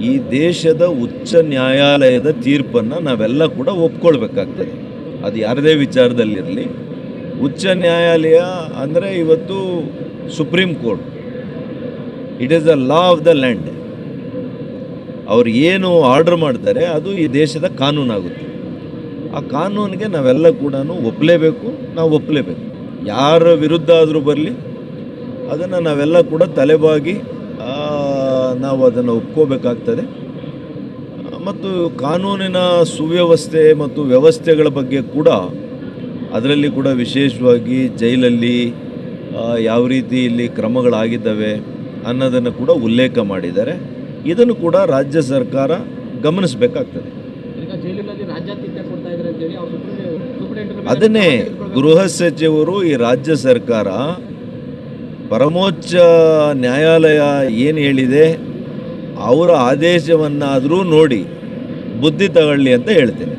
ಈ ದೇಶದ ಉಚ್ಚ ನ್ಯಾಯಾಲಯದ ತೀರ್ಪನ್ನು ನಾವೆಲ್ಲ ಕೂಡ ಒಪ್ಕೊಳ್ಬೇಕಾಗ್ತದೆ. ಅದು ಯಾರದೇ ವಿಚಾರದಲ್ಲಿರಲಿ. ಉಚ್ಚ ನ್ಯಾಯಾಲಯ ಅಂದರೆ ಇವತ್ತು supreme court. It is the law of the land. ಅವ್ರು ಏನು ಆರ್ಡರ್ ಮಾಡ್ತಾರೆ ಅದು ಈ ದೇಶದ ಕಾನೂನಾಗುತ್ತೆ. ಆ ಕಾನೂನಿಗೆ ನಾವೆಲ್ಲ ಕೂಡ ಒಪ್ಪಲೇಬೇಕು, ನಾವು ಒಪ್ಪಲೇಬೇಕು. ಯಾರ ವಿರುದ್ಧ ಆದರೂ ಬರಲಿ ಅದನ್ನು ನಾವೆಲ್ಲ ಕೂಡ ತಲೆಬಾಗಿ ನಾವು ಅದನ್ನು ಒಪ್ಕೋಬೇಕಾಗ್ತದೆ. ಮತ್ತು ಕಾನೂನಿನ ಸುವ್ಯವಸ್ಥೆ ಮತ್ತು ವ್ಯವಸ್ಥೆಗಳ ಬಗ್ಗೆ ಕೂಡ ಅದರಲ್ಲಿ ಕೂಡ ವಿಶೇಷವಾಗಿ ಜೈಲಲ್ಲಿ ಯಾವ ರೀತಿ ಇಲ್ಲಿ ಕ್ರಮಗಳಾಗಿದ್ದಾವೆ ಅನ್ನೋದನ್ನು ಕೂಡ ಉಲ್ಲೇಖ ಮಾಡಿದ್ದಾರೆ. ಇದನ್ನು ಕೂಡ ರಾಜ್ಯ ಸರ್ಕಾರ ಗಮನಿಸಬೇಕಾಗ್ತದೆ. ಅದನ್ನೇ ಗೃಹ ಸಚಿವರು ಈ ರಾಜ್ಯ ಸರ್ಕಾರ ಪರಮೋಚ್ಚ ನ್ಯಾಯಾಲಯ ಏನು ಹೇಳಿದೆ ಅವರ ಆದೇಶವನ್ನಾದರೂ ನೋಡಿ ಬುದ್ಧಿ ತಗೊಳ್ಳಿ ಅಂತ ಹೇಳ್ತೇನೆ.